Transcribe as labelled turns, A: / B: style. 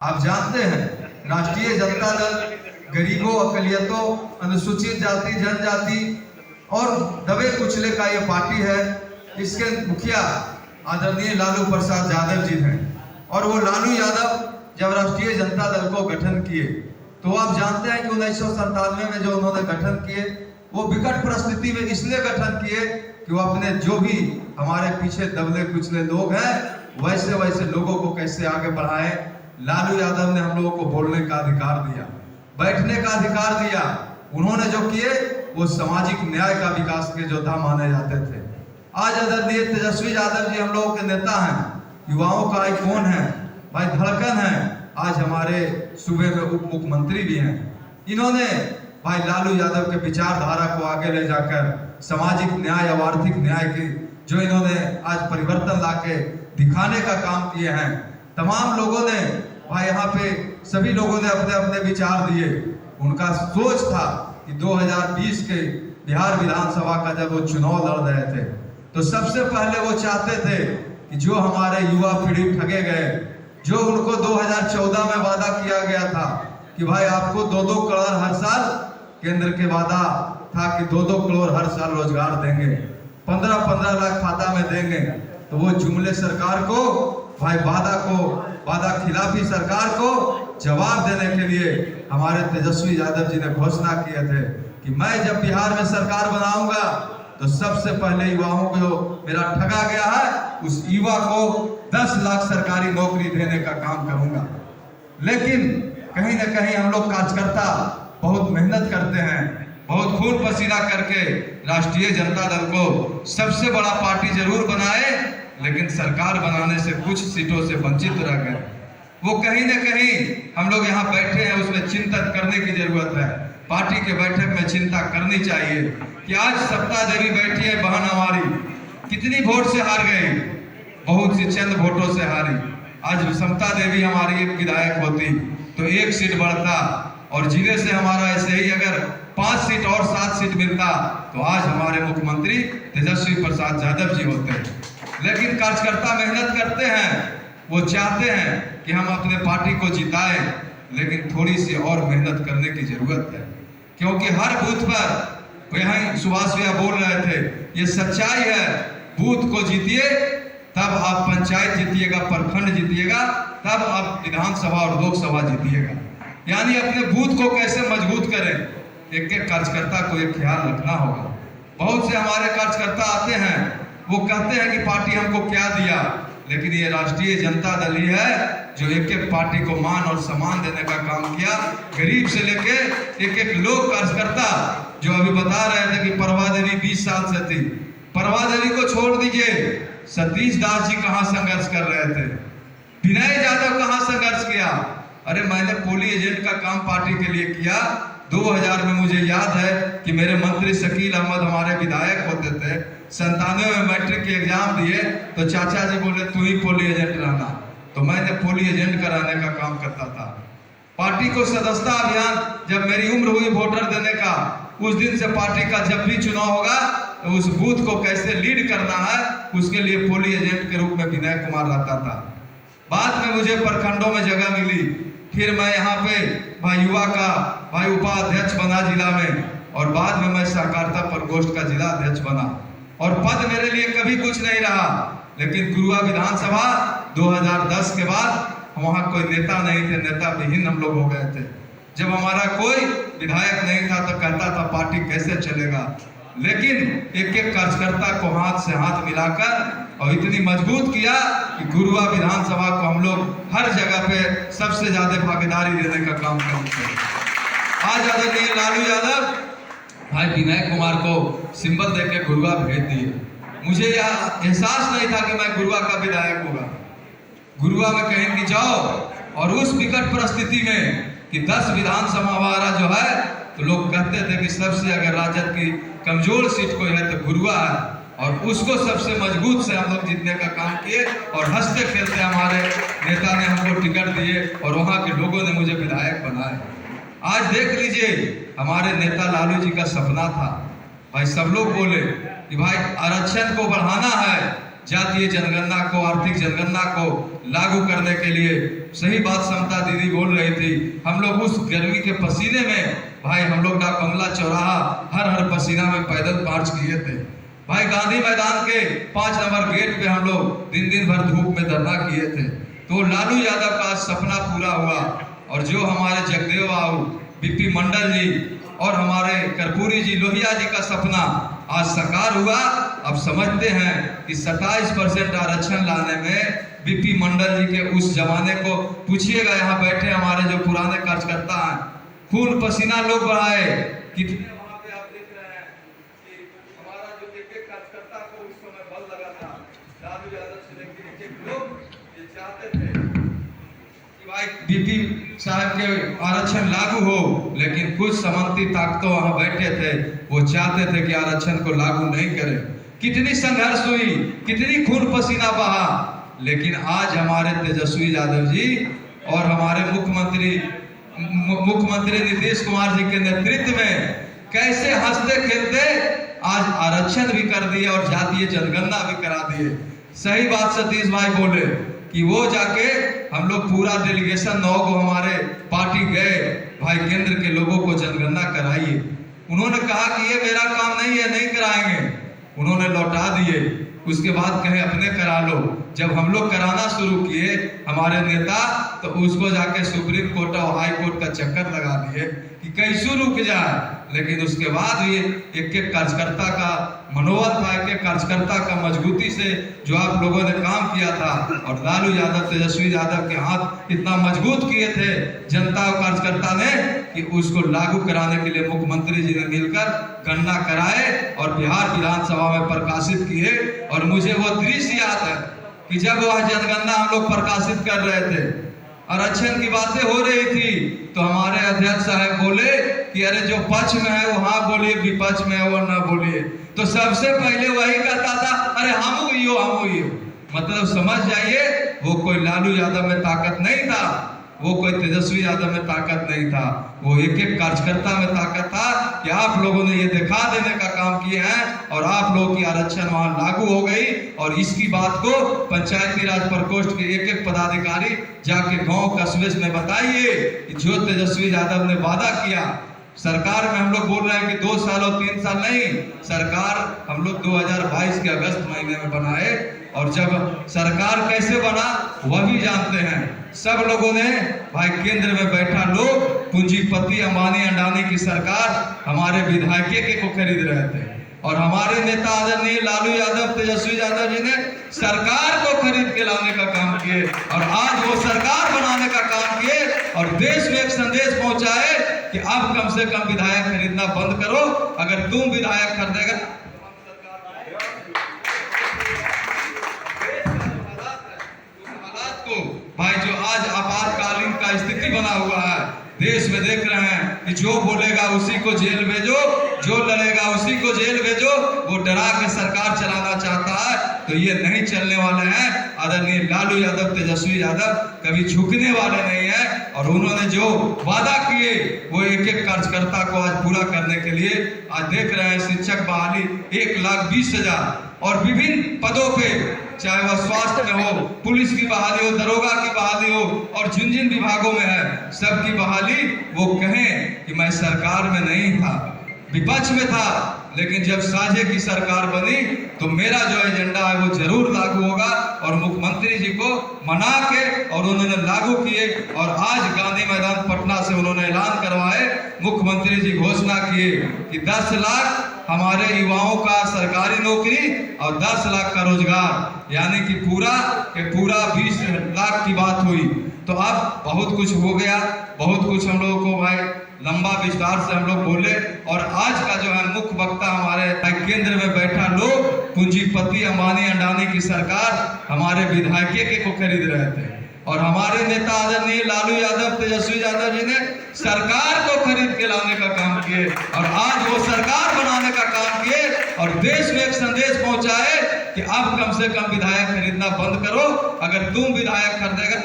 A: आप जानते हैं राष्ट्रीय जनता दल गरीबों, अकलियतों, अनुसूचित जाति, जनजाति और दबे कुचले का ये पार्टी है। इसके मुखिया आदरणीय लालू प्रसाद यादव जी हैं और वो लालू यादव जब राष्ट्रीय जनता दल को गठन किए तो आप जानते हैं कि 1997 में जो उन्होंने गठन किए वो विकट परिस्थिति में इसलिए गठन किए कि वो अपने जो भी हमारे पीछे दबले कुचले लोग हैं वैसे वैसे लोगों को कैसे आगे बढ़ाएं। लालू यादव ने हम लोगों को बोलने का अधिकार दिया, बैठने का अधिकार दिया। उन्होंने जो किए वो सामाजिक न्याय का विकास के योद्धा माने जाते थे। आज आदरणीय तेजस्वी यादव जी हम लोगों के नेता हैं, युवाओं का आइकॉन है, भाई धड़कन है, आज हमारे सूबे में उप मुख्यमंत्री भी हैं। इन्होंने भाई लालू यादव के विचारधारा को आगे ले जाकर सामाजिक न्याय और आर्थिक न्याय की जो इन्होंने आज परिवर्तन लाके दिखाने का काम किए हैं। तमाम लोगों ने भाई यहाँ पे सभी लोगों ने अपने अपने विचार दिए। उनका सोच था कि 2020 के बिहार विधानसभा का जब वो चुनाव लड़ रहे थे तो सबसे पहले वो चाहते थे कि जो हमारे युवा पीढ़ी ठगे गए, जो उनको 2014 में वादा किया गया था कि भाई आपको 2-2 करोड़ हर साल, केंद्र के वादा था कि 2-2 करोड़ हर साल रोजगार देंगे, 15-15 लाख खाता में देंगे। तो वो जुमले सरकार को भाई वादा खिलाफी सरकार को जवाब देने के लिए हमारे तेजस्वी यादव जी ने घोषणा किए थे कि मैं जब बिहार में सरकार बनाऊंगा तो सबसे पहले युवाओं को जो मेरा ठगा गया है उस युवा को 10 लाख सरकारी नौकरी देने का काम करूंगा। लेकिन कहीं ना कहीं हम लोग कार्यकर्ता बहुत मेहनत करते हैं, बहुत खून पसीना करके राष्ट्रीय जनता दल को सबसे बड़ा पार्टी जरूर बनाए, लेकिन सरकार बनाने से कुछ सीटों से वंचित रह गए। वो कहीं ना कहीं हम लोग यहाँ बैठे हैं, उसमें चिंतन करने की जरूरत है। पार्टी के बैठक में चिंता करनी चाहिए कि आज सप्ता देवी बैठी है बहन हमारी, कितनी वोट से हार गई, बहुत सी चंद वोटों से हारी। आज समता देवी हमारी एक विधायक होती तो 1 सीट बढ़ता और जिले से हमारा ऐसे ही अगर 5 सीट और 7 सीट मिलता तो आज हमारे मुख्यमंत्री तेजस्वी प्रसाद यादव जी होते। लेकिन कार्यकर्ता मेहनत करते हैं, वो चाहते हैं कि हम अपने पार्टी को जिताएं, लेकिन थोड़ी सी और मेहनत करने की जरूरत है। क्योंकि हर बूथ पर यहाँ सुभाष भैया बोल रहे थे, ये सच्चाई है, बूथ को जीतिए तब आप पंचायत जीतिएगा, प्रखंड जीतिएगा, तब आप विधानसभा और लोकसभा जीतिएगा। यानी अपने बूथ को कैसे मजबूत करें, एक एक कार्यकर्ता को एक ख्याल रखना होगा। बहुत से हमारे कार्यकर्ता आते हैं, वो कहते हैं कि पार्टी हमको क्या दिया, लेकिन ये राष्ट्रीय जनता दल ही है जो एक एक पार्टी को मान और सम्मान देने का काम किया। गरीब से लेके एक एक लोग कार्यकर्ता जो अभी बता रहे थे कि परवा देवी 20 साल से थी, परवा देवी को छोड़ दीजिए, सतीश दास जी कहाँ संघर्ष कर रहे थे, विनय यादव कहाँ संघर्ष किया। अरे मैंने पोली एजेंट का काम पार्टी के लिए किया। 2000 में मुझे याद है कि मेरे मंत्री शकील अहमद हमारे विधायक होते थे, 97 में मैट्रिक के एग्जाम दिए तो चाचा जी बोले तू ही पोली एजेंट रहना, तो मैंने पोली एजेंट कराने का काम करता था। पार्टी को सदस्यता अभियान जब मेरी उम्र हुई वोटर देने का, उस दिन से पार्टी का जब भी चुनाव होगा तो उस बूथ को कैसे लीड करना है उसके लिए पोली एजेंट के रूप में विनय कुमार रहता था। बाद में मुझे प्रखंडों में जगह मिली, फिर मैं यहाँ पे भाई युवा का भाई उपाध्यक्ष बना जिला में, और बाद में मैं सहकारिता प्रकोष्ठ का जिला अध्यक्ष बना। और पद मेरे लिए कभी कुछ नहीं रहा, लेकिन गुरुआ विधानसभा 2010 के बाद वहाँ कोई नेता नहीं थे, नेता विहीन हम लोग हो गए थे। जब हमारा कोई विधायक नहीं था तो कहता था पार्टी कैसे चलेगा, लेकिन एक एक कार्यकर्ता को हाथ से हाथ मिलाकर और इतनी मजबूत किया कि गुरुआ विधानसभा को हम लोग हर जगह पे सबसे ज्यादा भागीदारी देने का काम करते हैं। आज आदरणीय लालू यादव भाई विनय कुमार को सिंबल देके गुरुआ भेज दिए। मुझे यह एहसास नहीं था कि मैं गुरुआ का विधायक होगा। गुरुआ में कहीं की जाओ और उस विकट परिस्थिति में कि 10 विधानसभा हमारा जो है तो लोग कहते थे कि सबसे अगर राजद की कमजोर सीट कोई है तो गुरुआ है, और उसको सबसे मजबूत से हम लोग जीतने का काम किए और हंसते खेलते हमारे नेता ने हमको टिकट दिए और वहाँ के लोगों ने मुझे विधायक बनाए। आज देख लीजिए हमारे नेता लालू जी का सपना था, भाई सब लोग बोले कि भाई आरक्षण को बढ़ाना है, जातीय जनगणना को, आर्थिक जनगणना को लागू करने के लिए। सही बात समता दीदी बोल रही थी। हम लोग उस गर्मी के पसीने में भाई हम लोग डाक बंगला चौराहा हर पसीना में पैदल मार्च किए थे। भाई गांधी मैदान के 5 नंबर गेट पे हम लोग दिन भर धूप में धरना किए थे। तो लालू यादव का सपना पूरा हुआ और जो हमारे जगदेव बाबू, बीपी मंडल जी और हमारे कर्पूरी जी, लोहिया जी का सपना आज साकार हुआ। अब समझते हैं कि 27% आरक्षण लाने में बीपी मंडल जी के उस जमाने को पूछिएगा, यहाँ बैठे हमारे जो पुराने कार्यकर्ता हैं, खून पसीना लोग बढ़ाए कितने वहां पे आप देख रहे हैं कि हमारा जो एक कार्यकर्ता को उस समय बल लगा था, लालू यादव से लेकर एक लोग ये चाहते थे कि भाई बीपी साहब के आरक्षण लागू हो, लेकिन कुछ समंती ताकतों वहां बैठे थे, वो चाहते थे कि आरक्षण को लागू नहीं करें। कितनी संघर्ष हुई, कितनी खून पसीना बहा, लेकिन आज हमारे तेजस्वी यादव जी और हमारे मुख्यमंत्री नीतीश कुमार जी के नेतृत्व में कैसे हंसते खेलते आज आरक्षण भी कर दिए और जातीय जनगणना भी करा दिए। सही बात सतीश भाई बोले कि वो जाके हम लोग पूरा डेलीगेशन 9 को हमारे पार्टी गए, भाई केंद्र के लोगों को जनगणना कराइए। उन्होंने कहा कि ये मेरा काम नहीं है, नहीं कराएंगे, उन्होंने लौटा दिए। उसके बाद कहे अपने करा लो। जब हम लोग कराना शुरू किए हमारे नेता, तो उसको जाके सुप्रीम कोर्ट और हाई कोर्ट का चक्कर लगा दिए कि कैसे रुक जाए। लेकिन उसके बाद ये एक कार्यकर्ता का मनोबल था, एक कार्यकर्ता का मजबूती से जो आप लोगों ने काम किया था, और लालू यादव, तेजस्वी यादव के हाथ इतना मजबूत किए थे जनता और कार्यकर्ता ने कि उसको लागू कराने के लिए मुख्यमंत्री जी ने मिलकर गणना कराए और बिहार विधानसभा में प्रकाशित किए। और मुझे वो दृश्य याद है कि जब वह जनगणना हम लोग प्रकाशित कर रहे थे, आरक्षण की बातें हो रही थी, तो हमारे अध्यक्ष साहब बोले कि अरे जो पक्ष में है वो हाँ बोलिए, विपक्ष में है वो ना बोलिए। तो सबसे पहले वही कहता था अरे हम हुई हो। मतलब समझ जाइए, वो कोई लालू यादव में ताकत नहीं था, वो कोई तेजस्वी यादव में ताकत नहीं था, वो एक कार्यकर्ता में ताकत था कि आप लोगों ने ये दिखा देने का काम किए हैं और आप लोगों की आरक्षण वहां लागू हो गई। और इसकी बात को पंचायती राज प्रकोष्ठ के एक पदाधिकारी जाके गांव कस्बे में बताइए कि जो तेजस्वी यादव ने वादा किया। सरकार में हम लोग बोल रहे हैं कि 2 साल और 3 साल नहीं, सरकार हम लोग 2022 के अगस्त महीने में बनाए, और जब सरकार कैसे बना वह भी जानते हैं सब लोगों ने। भाई केंद्र में बैठा लोग पूंजीपति अंबानी अडानी की सरकार हमारे विधायक को खरीद रहे थे, और हमारे नेता आदरणीय लालू यादव, तेजस्वी यादव जी ने सरकार को खरीद के लाने का काम किए, और आज वो सरकार बनाने का काम किए और देश में एक संदेश पहुंचाए कि अब कम से कम विधायक खरीदना बंद करो। अगर तुम विधायक खरीदेगा भाई, जो आज आपातकालीन का स्थिति बना हुआ है देश में, देख रहे हैं कि जो बोलेगा उसी को जेल भेजो, जो लड़ेगा उसी को जेल भेजो, वो डरा के सरकार चलाना चाहता है। तो ये नहीं चलने वाले हैं। आदरणीय लालू यादव, तेजस्वी यादव कभी झुकने वाले नहीं है, और उन्होंने जो वादा किए वो एक कार्यकर्ता को आज पूरा करने के लिए आज देख रहे हैं शिक्षक बहाली 1,20,000 और विभिन्न पदों पे, चाहे वह स्वास्थ्य में हो, पुलिस की बहाली हो, दरोगा की बहाली हो, और जिन जिन विभागों में है सबकी बहाली। वो कहें कि मैं सरकार में नहीं था, विपक्ष में था, लेकिन जब साझे की सरकार बनी तो मेरा जो एजेंडा है वो जरूर लागू होगा। और मुख्यमंत्री जी को मना के और उन्होंने लागू किए, और आज गांधी मैदान पटना से उन्होंने ऐलान करवाए, मुख्यमंत्री जी घोषणा किए कि 10 लाख हमारे युवाओं का सरकारी नौकरी और 10 लाख का रोजगार, यानी कि पूरा 20 लाख की बात हुई। तो अब बहुत कुछ हो गया, बहुत कुछ हम लोगों को भाई लंबा विस्तार से हम लोग बोले। और आज का जो है मुख्य वक्ता हमारे केंद्र में बैठा लोग पूंजीपति अंबानी अडानी की सरकार हमारे विधायक को खरीद रहे थे, और हमारे नेता आदरणीय लालू यादव, तेजस्वी यादव जी ने सरकार को खरीद के लाने का काम किए, और आज वो सरकार बनाने का काम किए, और देश में एक संदेश पहुंचाए कि अब कम से कम विधायक खरीदना बंद करो। अगर तुम विधायक खरीदेगा